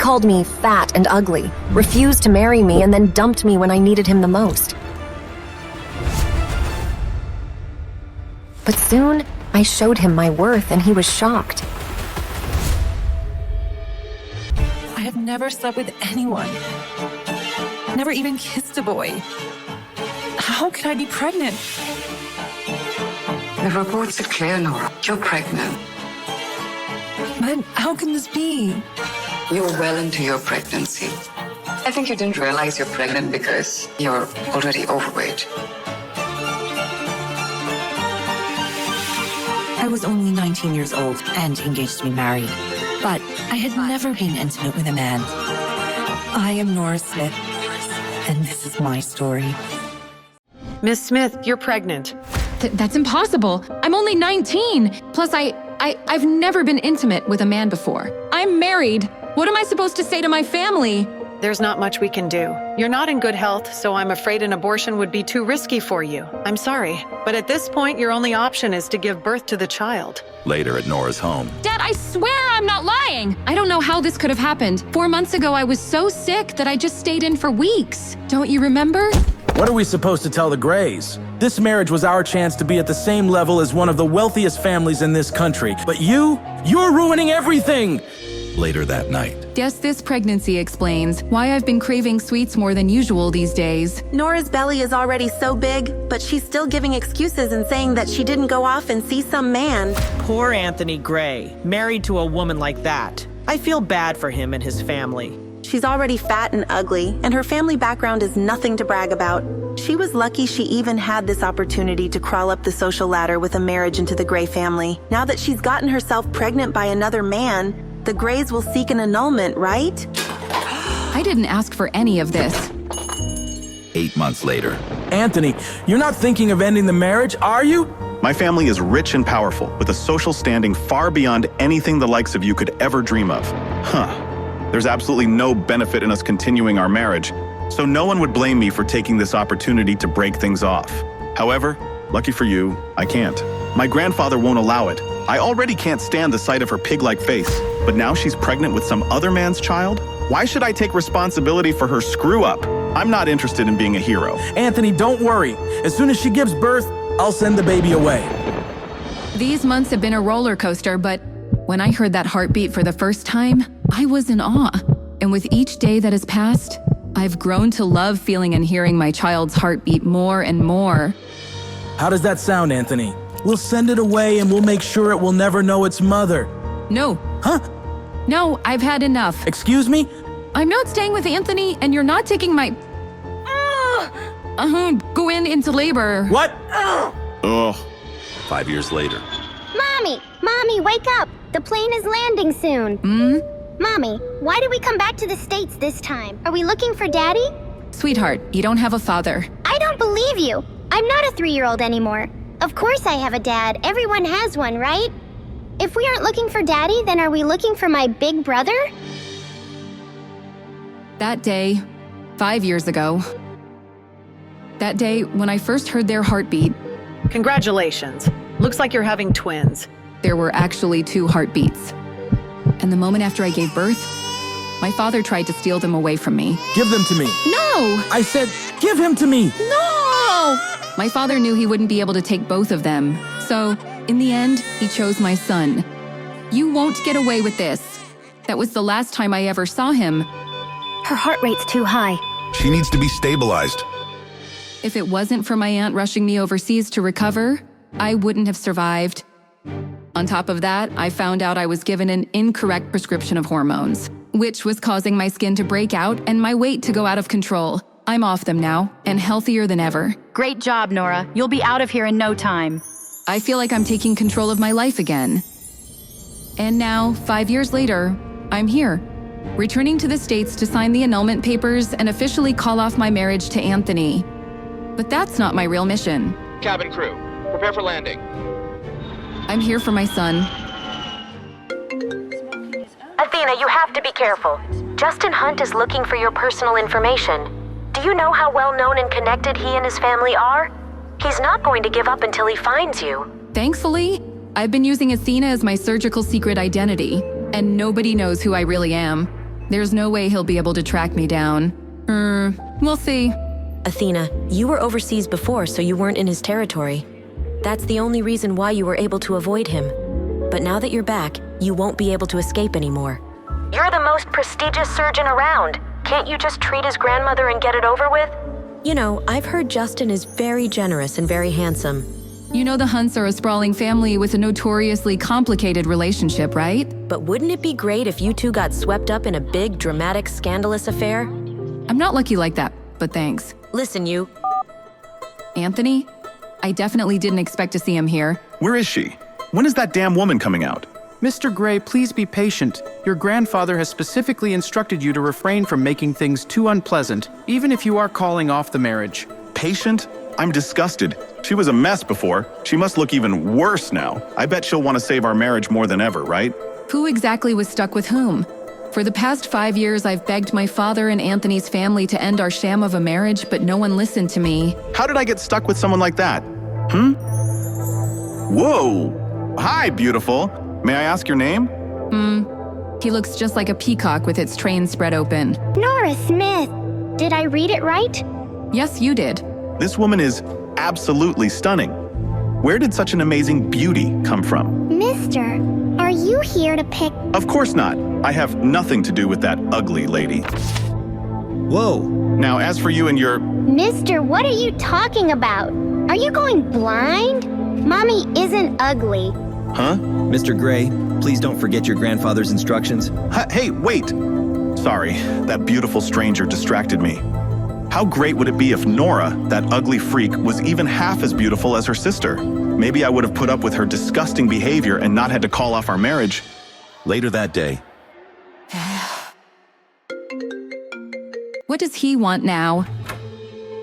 called me fat and ugly, refused to marry me, and then dumped me when I needed him the most. But soon, I showed him my worth and he was shocked. I have never slept with anyone. Never even kissed a boy. How could I be pregnant? The reports are clear, Nora. You're pregnant. But how can this be? You're well into your pregnancy. I think you didn't realize you're pregnant because you're already overweight. I was only 19 years old and engaged to be married, but I had never been intimate with a man. I am Nora Smith, and this is my story. Miss Smith, you're pregnant. That's impossible. I'm only 19. Plus, I've never been intimate with a man before. I'm married. What am I supposed to say to my family? There's not much we can do. You're not in good health, so I'm afraid an abortion would be too risky for you. I'm sorry, but at this point, your only option is to give birth to the child. Later at Nora's home. Dad, I swear I'm not lying. I don't know how this could have happened. 4 months ago, I was so sick that I just stayed in for weeks. Don't you remember? What are we supposed to tell the Grays? This marriage was our chance to be at the same level as one of the wealthiest families in this country. But you're ruining everything! Later that night. Guess this pregnancy explains why I've been craving sweets more than usual these days. Nora's belly is already so big, but she's still giving excuses and saying that she didn't go off and see some man. Poor Anthony Gray, married to a woman like that. I feel bad for him and his family. She's already fat and ugly, and her family background is nothing to brag about. She was lucky she even had this opportunity to crawl up the social ladder with a marriage into the Gray family. Now that she's gotten herself pregnant by another man, the Grays will seek an annulment, right? I didn't ask for any of this. 8 months later. Anthony, you're not thinking of ending the marriage, are you? My family is rich and powerful, with a social standing far beyond anything the likes of you could ever dream of. There's absolutely no benefit in us continuing our marriage, so no one would blame me for taking this opportunity to break things off. However, lucky for you, I can't. My grandfather won't allow it. I already can't stand the sight of her pig-like face, but now she's pregnant with some other man's child? Why should I take responsibility for her screw-up? I'm not interested in being a hero. Anthony, don't worry. As soon as she gives birth, I'll send the baby away. These months have been a roller coaster, but when I heard that heartbeat for the first time, I was in awe. And with each day that has passed, I've grown to love feeling and hearing my child's heartbeat more and more. How does that sound, Anthony? We'll send it away and we'll make sure it will never know its mother. No. Huh? No, I've had enough. Excuse me? I'm not staying with Anthony, and you're not taking my... going into labor. What? Ugh. 5 years later. Mommy, wake up! The plane is landing soon. Mommy, why did we come back to the States this time? Are we looking for Daddy? Sweetheart, you don't have a father. I don't believe you. I'm not a 3-year-old anymore. Of course I have a dad. Everyone has one, right? If we aren't looking for Daddy, then are we looking for my big brother? That day, 5 years ago. That day when I first heard their heartbeat. Congratulations. Looks like you're having twins. There were actually 2 heartbeats. And the moment after I gave birth, my father tried to steal them away from me. Give them to me. No! I said, give him to me. No! My father knew he wouldn't be able to take both of them. So, in the end, he chose my son. You won't get away with this. That was the last time I ever saw him. Her heart rate's too high. She needs to be stabilized. If it wasn't for my aunt rushing me overseas to recover, I wouldn't have survived. On top of that, I found out I was given an incorrect prescription of hormones, which was causing my skin to break out and my weight to go out of control. I'm off them now, and healthier than ever. Great job, Nora. You'll be out of here in no time. I feel like I'm taking control of my life again. And now, 5 years later, I'm here, returning to the States to sign the annulment papers and officially call off my marriage to Anthony. But that's not my real mission. Cabin crew, prepare for landing. I'm here for my son. Athena, you have to be careful. Justin Hunt is looking for your personal information. Do you know how well known and connected he and his family are? He's not going to give up until he finds you. Thankfully, I've been using Athena as my surgical secret identity, and nobody knows who I really am. There's no way he'll be able to track me down. We'll see. Athena, you were overseas before, so you weren't in his territory. That's the only reason why you were able to avoid him. But now that you're back, you won't be able to escape anymore. You're the most prestigious surgeon around. Can't you just treat his grandmother and get it over with? You know, I've heard Justin is very generous and very handsome. You know the Hunts are a sprawling family with a notoriously complicated relationship, right? But wouldn't it be great if you two got swept up in a big, dramatic, scandalous affair? I'm not lucky like that, but thanks. Listen, you. Anthony? I definitely didn't expect to see him here. Where is she? When is that damn woman coming out? Mr. Gray, please be patient. Your grandfather has specifically instructed you to refrain from making things too unpleasant, even if you are calling off the marriage. Patient? I'm disgusted. She was a mess before. She must look even worse now. I bet she'll want to save our marriage more than ever, right? Who exactly was stuck with whom? For the past 5 years, I've begged my father and Anthony's family to end our sham of a marriage, but no one listened to me. How did I get stuck with someone like that? Whoa! Hi, beautiful. May I ask your name? He looks just like a peacock with its train spread open. Nora Smith. Did I read it right? Yes, you did. This woman is absolutely stunning. Where did such an amazing beauty come from? Mister, are you here to pick... Of course not. I have nothing to do with that ugly lady. Whoa. Now, as for you and your... Mister, what are you talking about? Are you going blind? Mommy isn't ugly. Huh? Mr. Gray, please don't forget your grandfather's instructions. Hey, wait! Sorry, that beautiful stranger distracted me. How great would it be if Nora, that ugly freak, was even half as beautiful as her sister? Maybe I would have put up with her disgusting behavior and not had to call off our marriage. Later that day. What does he want now?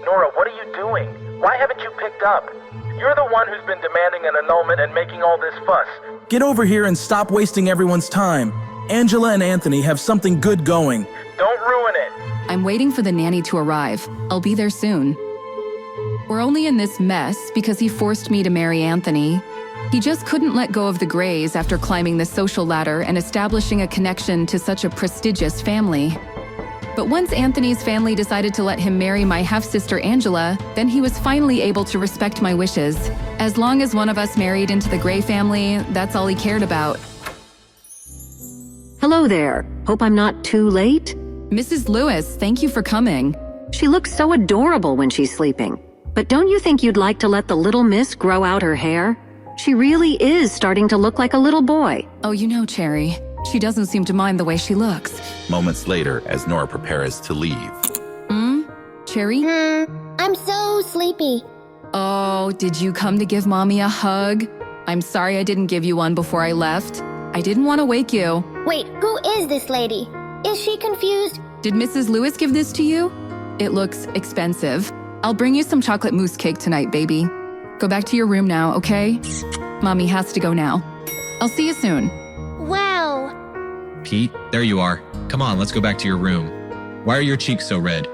Nora, what are you doing? Why haven't you picked up? You're the one who's been demanding an annulment and making all this fuss. Get over here and stop wasting everyone's time. Angela and Anthony have something good going. Don't ruin it. I'm waiting for the nanny to arrive. I'll be there soon. We're only in this mess because he forced me to marry Anthony. He just couldn't let go of the Grays after climbing the social ladder and establishing a connection to such a prestigious family. But once Anthony's family decided to let him marry my half-sister Angela, then he was finally able to respect my wishes. As long as one of us married into the Gray family, that's all he cared about. Hello there. Hope I'm not too late. Mrs. Lewis, thank you for coming. She looks so adorable when she's sleeping. But don't you think you'd like to let the little miss grow out her hair? She really is starting to look like a little boy. Oh, you know, Cherry, she doesn't seem to mind the way she looks. Moments later, as Nora prepares to leave. Cherry? I'm so sleepy. Oh, did you come to give Mommy a hug? I'm sorry I didn't give you one before I left. I didn't want to wake you. Wait, who is this lady? Is she confused? Did Mrs. Lewis give this to you? It looks expensive. I'll bring you some chocolate mousse cake tonight, baby. Go back to your room now, okay? Mommy has to go now. I'll see you soon. Wow. Pete, there you are. Come on, let's go back to your room. Why are your cheeks so red?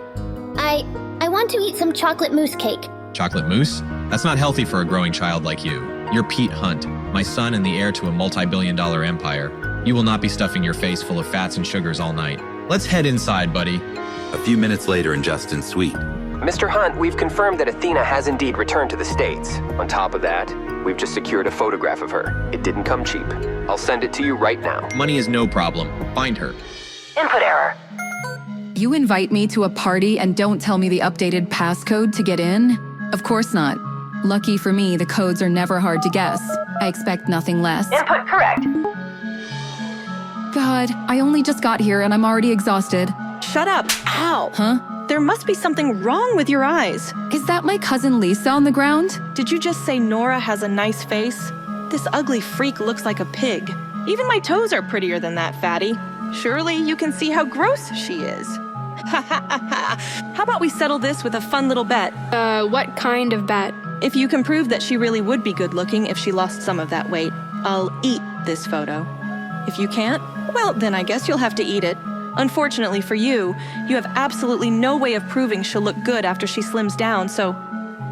I want to eat some chocolate mousse cake. Chocolate mousse? That's not healthy for a growing child like you. You're Pete Hunt, my son and the heir to a multi-billion-dollar empire. You will not be stuffing your face full of fats and sugars all night. Let's head inside, buddy. A few minutes later in Justin's suite. Mr. Hunt, we've confirmed that Athena has indeed returned to the States. On top of that, we've just secured a photograph of her. It didn't come cheap. I'll send it to you right now. Money is no problem. Find her. Input error. You invite me to a party and don't tell me the updated passcode to get in? Of course not. Lucky for me, the codes are never hard to guess. I expect nothing less. Input correct. God, I only just got here and I'm already exhausted. Shut up. Ow. Huh? There must be something wrong with your eyes. Is that my cousin Lisa on the ground? Did you just say Nora has a nice face? This ugly freak looks like a pig. Even my toes are prettier than that, fatty. Surely you can see how gross she is. Ha ha ha ha. How about we settle this with a fun little bet? What kind of bet? If you can prove that she really would be good looking if she lost some of that weight, I'll eat this photo. If you can't, well, then I guess you'll have to eat it. Unfortunately for you, you have absolutely no way of proving she'll look good after she slims down, so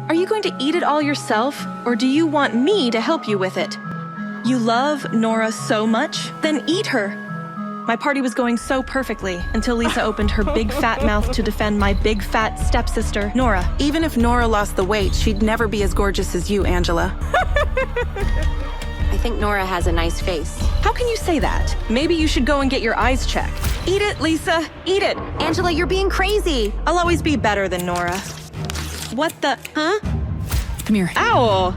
are you going to eat it all yourself, or do you want me to help you with it? You love Nora so much? Then eat her. My party was going so perfectly until Lisa opened her big fat mouth to defend my big fat stepsister, Nora. Even if Nora lost the weight, she'd never be as gorgeous as you, Angela. I think Nora has a nice face. How can you say that? Maybe you should go and get your eyes checked. Eat it, Lisa. Eat it. Angela, you're being crazy. I'll always be better than Nora. What the? Huh? Come here. Ow!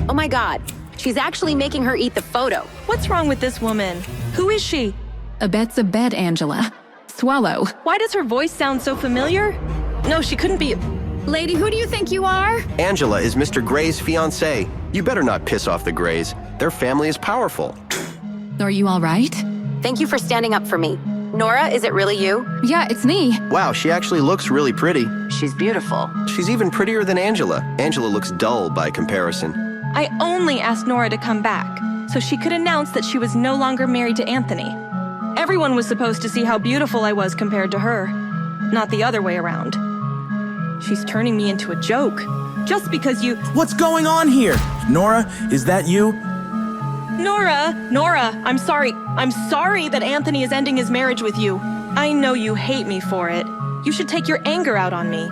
Oh my God. She's actually making her eat the photo. What's wrong with this woman? Who is she? A bet's a bet, Angela. Swallow. Why does her voice sound so familiar? No, she couldn't be. Lady, who do you think you are? Angela is Mr. Gray's fiancée. You better not piss off the Grays. Their family is powerful. Are you all right? Thank you for standing up for me. Nora, is it really you? Yeah, it's me. Wow, she actually looks really pretty. She's beautiful. She's even prettier than Angela. Angela looks dull by comparison. I only asked Nora to come back so she could announce that she was no longer married to Anthony. Everyone was supposed to see how beautiful I was compared to her, not the other way around. She's turning me into a joke. Just because you— What's going on here? Nora, is that you? Nora, I'm sorry. I'm sorry that Anthony is ending his marriage with you. I know you hate me for it. You should take your anger out on me.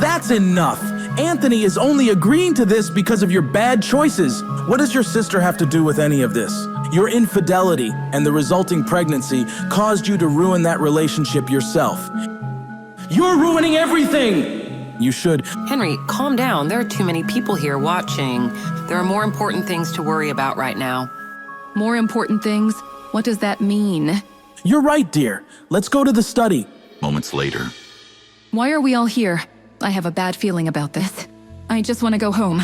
That's enough. Anthony is only agreeing to this because of your bad choices. What does your sister have to do with any of this? Your infidelity and the resulting pregnancy caused you to ruin that relationship yourself. You're ruining everything! You should— Henry, calm down. There are too many people here watching. There are more important things to worry about right now. More important things? What does that mean? You're right, dear. Let's go to the study. Moments later. Why are we all here? I have a bad feeling about this. I just want to go home.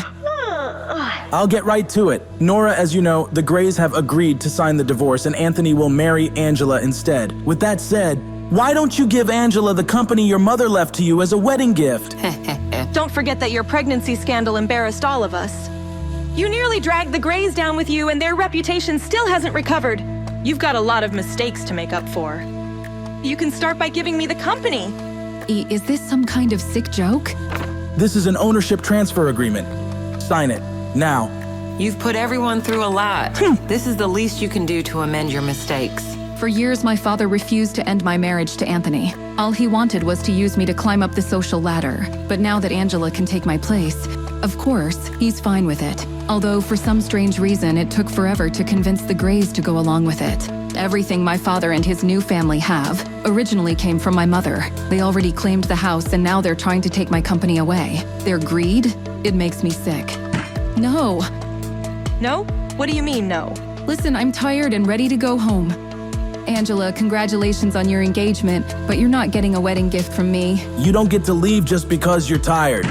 I'll get right to it. Nora, as you know, the Grays have agreed to sign the divorce and Anthony will marry Angela instead. With that said, why don't you give Angela the company your mother left to you as a wedding gift? Don't forget that your pregnancy scandal embarrassed all of us. You nearly dragged the Grays down with you and their reputation still hasn't recovered. You've got a lot of mistakes to make up for. You can start by giving me the company. Is this some kind of sick joke? This is an ownership transfer agreement. Sign it, now. You've put everyone through a lot. This is the least you can do to amend your mistakes. For years, my father refused to end my marriage to Anthony. All he wanted was to use me to climb up the social ladder. But now that Angela can take my place, of course, he's fine with it. Although for some strange reason, it took forever to convince the Grays to go along with it. Everything my father and his new family have originally came from my mother. They already claimed the house and now they're trying to take my company away. Their greed? It makes me sick. No. No? What do you mean, no? Listen, I'm tired and ready to go home. Angela, congratulations on your engagement, but you're not getting a wedding gift from me. You don't get to leave just because you're tired.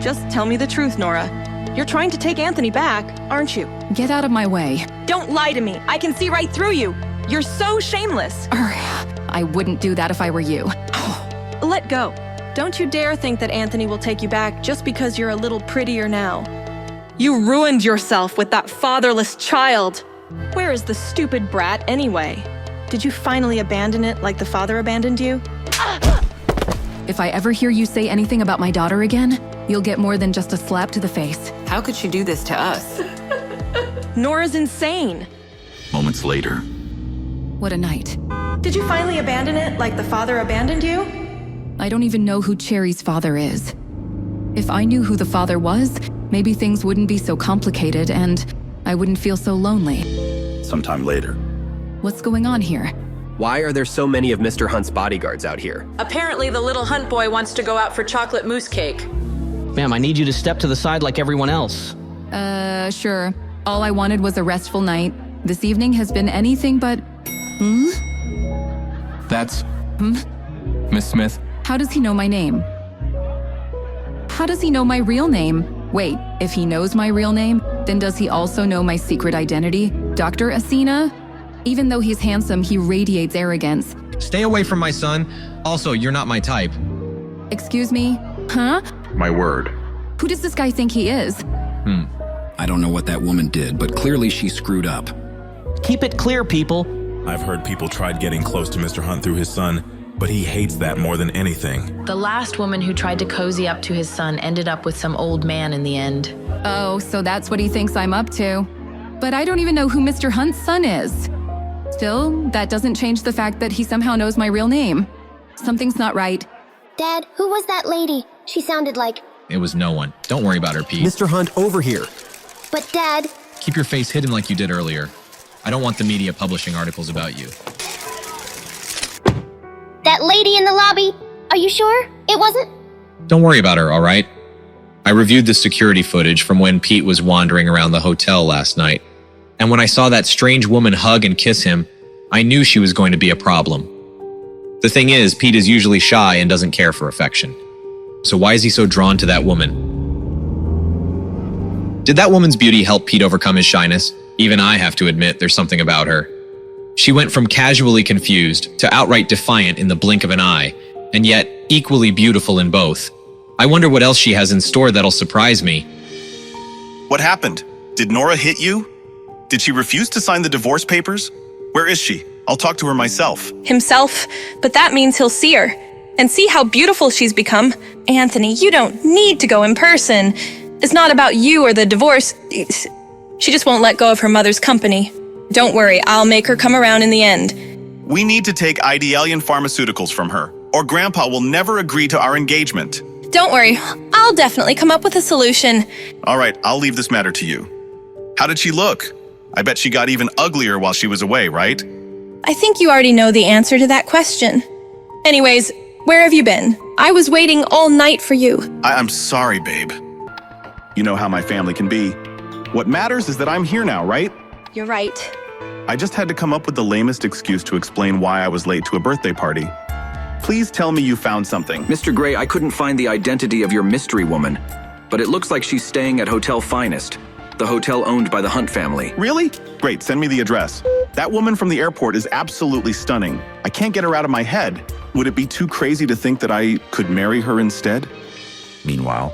Just tell me the truth, Nora. You're trying to take Anthony back, aren't you? Get out of my way. Don't lie to me. I can see right through you. You're so shameless. I wouldn't do that if I were you. Let go. Don't you dare think that Anthony will take you back just because you're a little prettier now. You ruined yourself with that fatherless child. Where is the stupid brat anyway? Did you finally abandon it like the father abandoned you? If I ever hear you say anything about my daughter again, you'll get more than just a slap to the face. How could she do this to us? Nora's insane. Moments later. What a night. Did you finally abandon it like the father abandoned you? I don't even know who Cherry's father is. If I knew who the father was, maybe things wouldn't be so complicated and I wouldn't feel so lonely. Sometime later. What's going on here? Why are there so many of Mr. Hunt's bodyguards out here? Apparently the little Hunt boy wants to go out for chocolate mousse cake. Ma'am, I need you to step to the side like everyone else. Sure. All I wanted was a restful night. This evening has been anything but... That's... Miss Smith. How does he know my name? How does he know my real name? Wait, if he knows my real name, then does he also know my secret identity? Dr. Asina? Even though he's handsome, he radiates arrogance. Stay away from my son. Also, you're not my type. Excuse me? Huh? My word. Who does this guy think he is? I don't know what that woman did, but clearly she screwed up. Keep it clear, people. I've heard people tried getting close to Mr. Hunt through his son, but he hates that more than anything. The last woman who tried to cozy up to his son ended up with some old man in the end. Oh, so that's what he thinks I'm up to. But I don't even know who Mr. Hunt's son is. Still, that doesn't change the fact that he somehow knows my real name. Something's not right. Dad, who was that lady? She sounded like... It was no one. Don't worry about her, Pete. Mr. Hunt, over here. But Dad... Keep your face hidden like you did earlier. I don't want the media publishing articles about you. That lady in the lobby? Are you sure? It wasn't? Don't worry about her, all right? I reviewed the security footage from when Pete was wandering around the hotel last night. And when I saw that strange woman hug and kiss him, I knew she was going to be a problem. The thing is, Pete is usually shy and doesn't care for affection. So why is he so drawn to that woman? Did that woman's beauty help Pete overcome his shyness? Even I have to admit there's something about her. She went from casually confused to outright defiant in the blink of an eye, and yet equally beautiful in both. I wonder what else she has in store that'll surprise me. What happened? Did Nora hit you? Did she refuse to sign the divorce papers? Where is she? I'll talk to her myself. Himself, but that means he'll see her. And see how beautiful she's become. Anthony, you don't need to go in person. It's not about you or the divorce. She just won't let go of her mother's company. Don't worry, I'll make her come around in the end. We need to take Idealian Pharmaceuticals from her, or Grandpa will never agree to our engagement. Don't worry, I'll definitely come up with a solution. All right, I'll leave this matter to you. How did she look? I bet she got even uglier while she was away, right? I think you already know the answer to that question. Anyways, where have you been? I was waiting all night for you. I'm sorry, babe. You know how my family can be. What matters is that I'm here now, right? You're right. I just had to come up with the lamest excuse to explain why I was late to a birthday party. Please tell me you found something. Mr. Gray, I couldn't find the identity of your mystery woman, but it looks like she's staying at Hotel Finest, the hotel owned by the Hunt family. Really? Great, send me the address. That woman from the airport is absolutely stunning. I can't get her out of my head. Would it be too crazy to think that I could marry her instead? Meanwhile,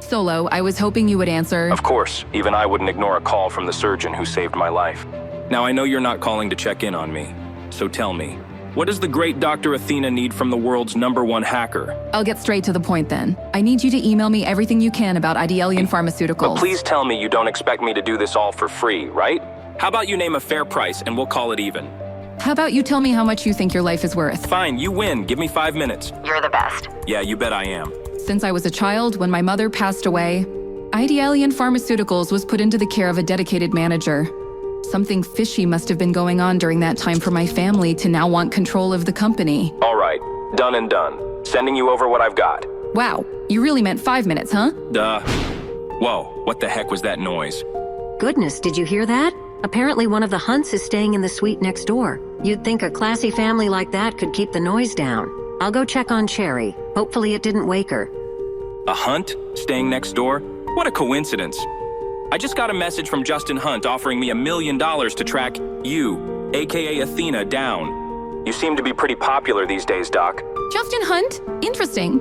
Solo, I was hoping you would answer. Of course, even I wouldn't ignore a call from the surgeon who saved my life. Now, I know you're not calling to check in on me, so tell me, what does the great Dr. Athena need from the world's #1 hacker? I'll get straight to the point then. I need you to email me everything you can about Idealian Pharmaceuticals. But please tell me you don't expect me to do this all for free, right? How about you name a fair price and we'll call it even? How about you tell me how much you think your life is worth? Fine, you win. Give me 5 minutes. You're the best. Yeah, you bet I am. Since I was a child, when my mother passed away, Idealian Pharmaceuticals was put into the care of a dedicated manager. Something fishy must have been going on during that time for my family to now want control of the company. All right, done and done. Sending you over what I've got. Wow, you really meant 5 minutes, huh? Duh. Whoa, what the heck was that noise? Goodness, did you hear that? Apparently one of the Hunts is staying in the suite next door. You'd think a classy family like that could keep the noise down. I'll go check on Cherry. Hopefully it didn't wake her. A Hunt? Staying next door? What a coincidence. I just got a message from Justin Hunt offering me $1 million to track you, aka Athena, down. You seem to be pretty popular these days, Doc. Justin Hunt? Interesting.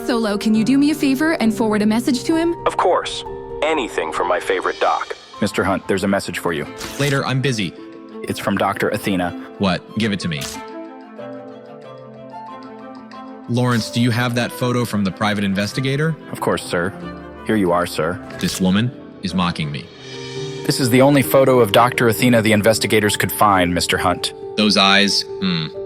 Solo, can you do me a favor and forward a message to him? Of course. Anything for my favorite Doc. Mr. Hunt, there's a message for you. Later, I'm busy. It's from Dr. Athena. What? Give it to me. Lawrence, do you have that photo from the private investigator? Of course, sir. Here you are, sir. This woman is mocking me. This is the only photo of Dr. Athena the investigators could find, Mr. Hunt. Those eyes,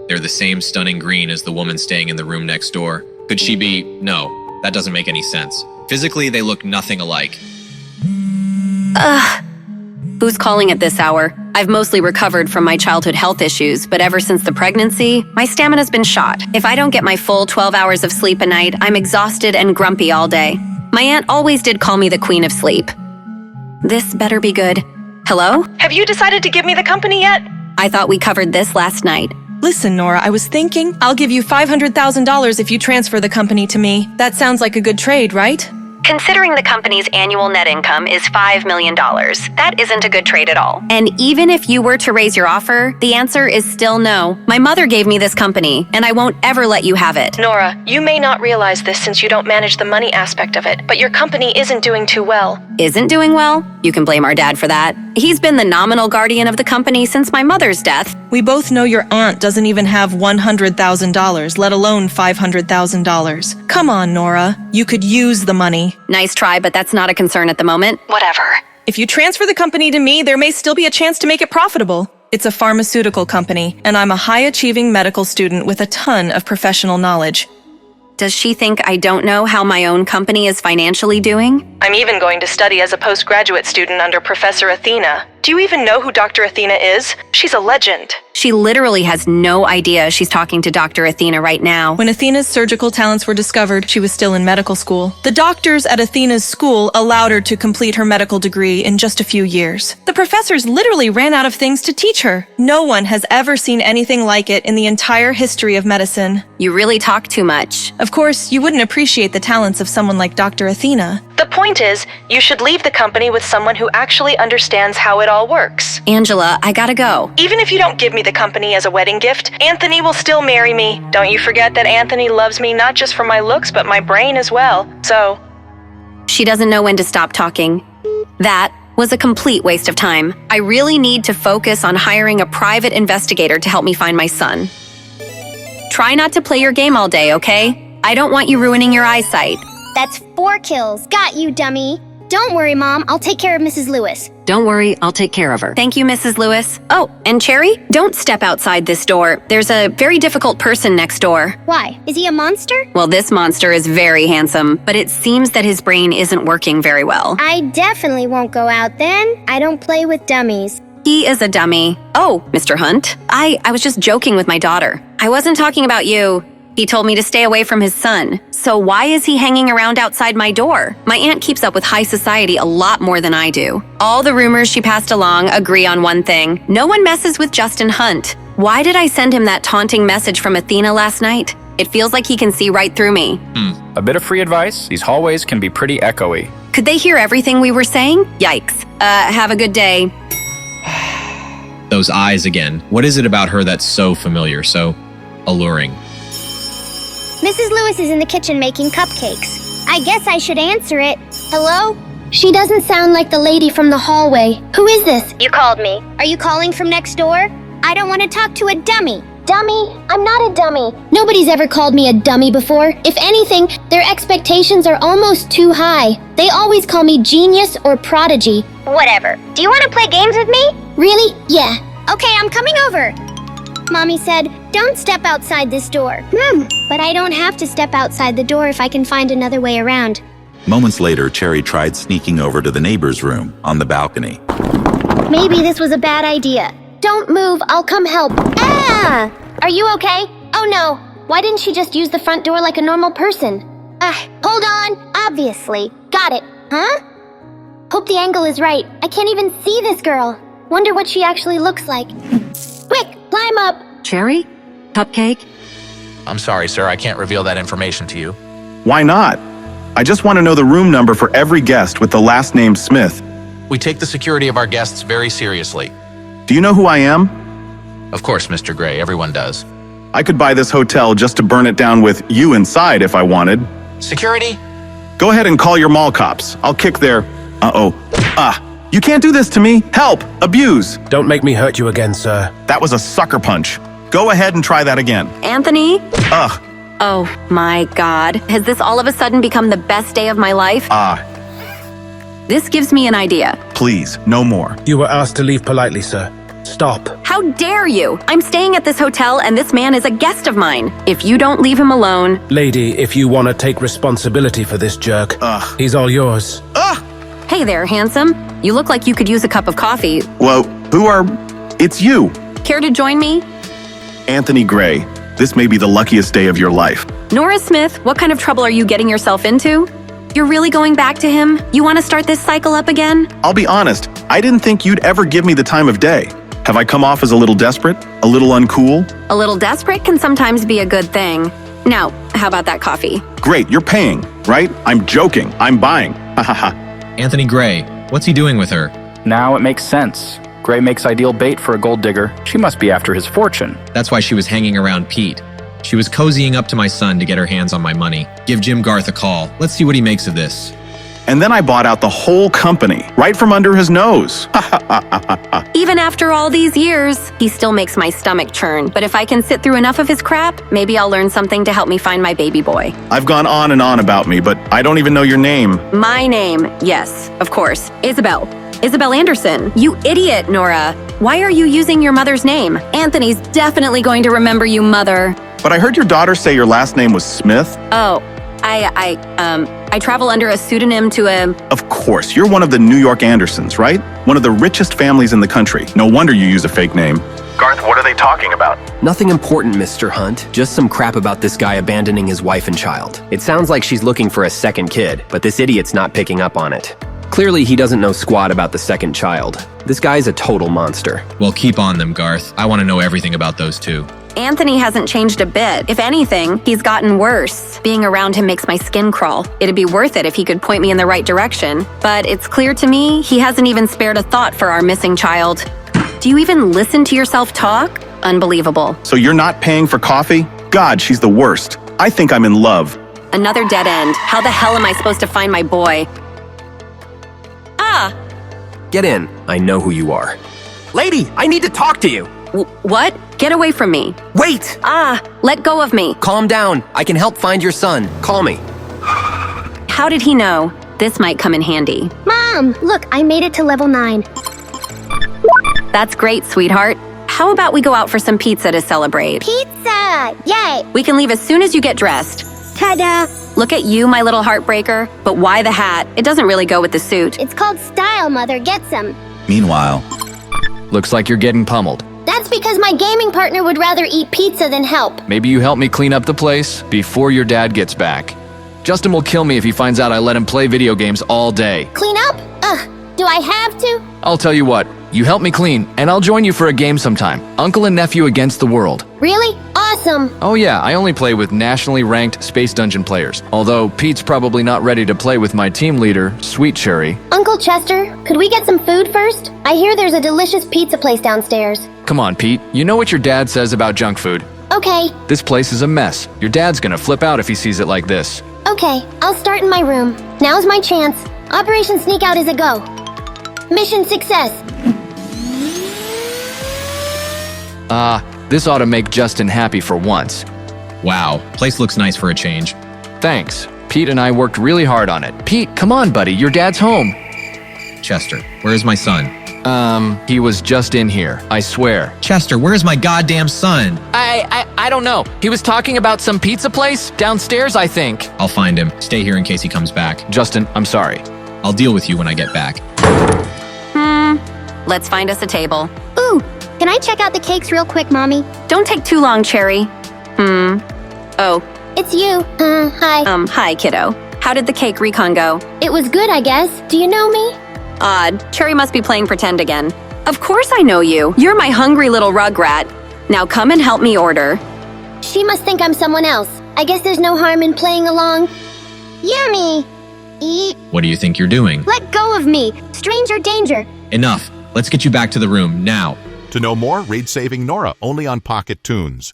they're the same stunning green as the woman staying in the room next door. Could she be? No, that doesn't make any sense. Physically, they look nothing alike. Who's calling at this hour? I've mostly recovered from my childhood health issues, but ever since the pregnancy, my stamina's been shot. If I don't get my full 12 hours of sleep a night, I'm exhausted and grumpy all day. My aunt always did call me the Queen of Sleep. This better be good. Hello? Have you decided to give me the company yet? I thought we covered this last night. Listen, Nora, I was thinking I'll give you $500,000 if you transfer the company to me. That sounds like a good trade, right? Considering the company's annual net income is $5 million, that isn't a good trade at all. And even if you were to raise your offer, the answer is still no. My mother gave me this company, and I won't ever let you have it. Nora, you may not realize this since you don't manage the money aspect of it, but your company isn't doing too well. Isn't doing well? You can blame our dad for that. He's been the nominal guardian of the company since my mother's death. We both know your aunt doesn't even have $100,000, let alone $500,000. Come on, Nora. You could use the money. Nice try, but that's not a concern at the moment. Whatever. If you transfer the company to me, there may still be a chance to make it profitable. It's a pharmaceutical company, and I'm a high-achieving medical student with a ton of professional knowledge. Does she think I don't know how my own company is financially doing? I'm even going to study as a postgraduate student under Professor Athena. Do you even know who Dr. Athena is? She's a legend. She literally has no idea she's talking to Dr. Athena right now. When Athena's surgical talents were discovered, she was still in medical school. The doctors at Athena's school allowed her to complete her medical degree in just a few years. The professors literally ran out of things to teach her. No one has ever seen anything like it in the entire history of medicine. You really talk too much. Of course, you wouldn't appreciate the talents of someone like Dr. Athena. The point is, you should leave the company with someone who actually understands how it all works. Angela, I gotta go. Even if you don't give me the company as a wedding gift, Anthony will still marry me. Don't you forget that Anthony loves me not just for my looks, but my brain as well. So... She doesn't know when to stop talking. That was a complete waste of time. I really need to focus on hiring a private investigator to help me find my son. Try not to play your game all day, okay? I don't want you ruining your eyesight. That's 4 kills. Got you, dummy. Don't worry, Mom. I'll take care of Mrs. Lewis. Don't worry, I'll take care of her. Thank you, Mrs. Lewis. Oh, and Cherry, don't step outside this door. There's a very difficult person next door. Why? Is he a monster? Well, this monster is very handsome, but it seems that his brain isn't working very well. I definitely won't go out then. I don't play with dummies. He is a dummy. Oh, Mr. Hunt, I was just joking with my daughter. I wasn't talking about you. He told me to stay away from his son. So why is he hanging around outside my door? My aunt keeps up with high society a lot more than I do. All the rumors she passed along agree on one thing. No one messes with Justin Hunt. Why did I send him that taunting message from Athena last night? It feels like he can see right through me. A bit of free advice. These hallways can be pretty echoey. Could they hear everything we were saying? Yikes. Have a good day. Those eyes again. What is it about her that's so familiar, so alluring? Mrs. Lewis is in the kitchen making cupcakes. I guess I should answer it. Hello? She doesn't sound like the lady from the hallway. Who is this? You called me. Are you calling from next door? I don't want to talk to a dummy. Dummy? I'm not a dummy. Nobody's ever called me a dummy before. If anything, their expectations are almost too high. They always call me genius or prodigy. Whatever. Do you want to play games with me? Really? Yeah. Okay, I'm coming over. Mommy said, don't step outside this door. But I don't have to step outside the door if I can find another way around. Moments later, Cherry tried sneaking over to the neighbor's room on the balcony. Maybe this was a bad idea. Don't move, I'll come help. Ah! Are you okay? Oh no. Why didn't she just use the front door like a normal person? Hold on. Obviously. Got it. Huh? Hope the angle is right. I can't even see this girl. Wonder what she actually looks like. Quick, climb up. Cherry? Cupcake? I'm sorry, sir. I can't reveal that information to you. Why not? I just want to know the room number for every guest with the last name Smith. We take the security of our guests very seriously. Do you know who I am? Of course, Mr. Gray. Everyone does. I could buy this hotel just to burn it down with you inside if I wanted. Security? Go ahead and call your mall cops. I'll kick their... You can't do this to me. Help! Abuse! Don't make me hurt you again, sir. That was a sucker punch. Go ahead and try that again. Anthony? Ugh. Oh my God. Has this all of a sudden become the best day of my life? This gives me an idea. Please, no more. You were asked to leave politely, sir. Stop. How dare you? I'm staying at this hotel and this man is a guest of mine. If you don't leave him alone... Lady, if you want to take responsibility for this jerk, he's all yours. Hey there, handsome. You look like you could use a cup of coffee. Whoa, It's you. Care to join me? Anthony Gray, this may be the luckiest day of your life. Nora Smith, what kind of trouble are you getting yourself into? You're really going back to him? You want to start this cycle up again? I'll be honest, I didn't think you'd ever give me the time of day. Have I come off as a little desperate? A little uncool? A little desperate can sometimes be a good thing. Now, how about that coffee? Great, you're paying, right? I'm joking. I'm buying. Ha ha ha. Anthony Gray, what's he doing with her? Now it makes sense. Gray makes ideal bait for a gold digger. She must be after his fortune. That's why she was hanging around Pete. She was cozying up to my son to get her hands on my money. Give Jim Garth a call. Let's see what he makes of this. And then I bought out the whole company, right from under his nose. Even after all these years, he still makes my stomach churn. But if I can sit through enough of his crap, maybe I'll learn something to help me find my baby boy. I've gone on and on about me, but I don't even know your name. My name, yes, of course, Isabel. Isabel Anderson. You idiot, Nora. Why are you using your mother's name? Anthony's definitely going to remember you, mother. But I heard your daughter say your last name was Smith. Oh, I travel under a pseudonym to a... Of course, you're one of the New York Andersons, right? One of the richest families in the country. No wonder you use a fake name. Garth, what are they talking about? Nothing important, Mr. Hunt. Just some crap about this guy abandoning his wife and child. It sounds like she's looking for a second kid, but this idiot's not picking up on it. Clearly, he doesn't know squat about the second child. This guy's a total monster. Well, keep on them, Garth. I want to know everything about those two. Anthony hasn't changed a bit. If anything, he's gotten worse. Being around him makes my skin crawl. It'd be worth it if he could point me in the right direction. But it's clear to me he hasn't even spared a thought for our missing child. Do you even listen to yourself talk? Unbelievable. So you're not paying for coffee? God, she's the worst. I think I'm in love. Another dead end. How the hell am I supposed to find my boy? Ah! Get in. I know who you are. Lady, I need to talk to you. What? Get away from me. Wait! Ah! Let go of me. Calm down. I can help find your son. Call me. How did he know? This might come in handy. Mom, look, I made it to level 9. That's great, sweetheart. How about we go out for some pizza to celebrate? Pizza! Yay! We can leave as soon as you get dressed. Ta-da! Look at you, my little heartbreaker. But why the hat? It doesn't really go with the suit. It's called style, Mother. Get some. Meanwhile, Looks like you're getting pummeled. That's because my gaming partner would rather eat pizza than help. Maybe you help me clean up the place before your dad gets back. Justin will kill me if he finds out I let him play video games all day. Clean up? Ugh, do I have to? I'll tell you what, you help me clean, and I'll join you for a game sometime. Uncle and nephew against the world. Really? Awesome. Oh yeah, I only play with nationally ranked Space Dungeon players. Although Pete's probably not ready to play with my team leader, Sweet Cherry. Uncle Chester, could we get some food first? I hear there's a delicious pizza place downstairs. Come on, Pete. You know what your dad says about junk food. Okay. This place is a mess. Your dad's gonna flip out if he sees it like this. Okay, I'll start in my room. Now's my chance. Operation Sneak Out is a go. Mission success. This ought to make Justin happy for once. Wow, place looks nice for a change. Thanks. Pete and I worked really hard on it. Pete, come on, buddy. Your dad's home. Chester, where is my son? He was just in here. I swear. Chester, where is my goddamn son? I don't know. He was talking about some pizza place downstairs, I think. I'll find him. Stay here in case he comes back. Justin, I'm sorry. I'll deal with you when I get back. Let's find us a table. Ooh, can I check out the cakes real quick, Mommy? Don't take too long, Cherry. Oh. It's you. Hi. Hi, kiddo. How did the cake recon go? It was good, I guess. Do you know me? Odd. Cherry must be playing pretend again. Of course I know you. You're my hungry little rugrat. Now come and help me order. She must think I'm someone else. I guess there's no harm in playing along. Yummy. Eat. What do you think you're doing? Let go of me. Stranger danger. Enough. Let's get you back to the room, now. To know more, read Saving Nora only on Pocket Tunes.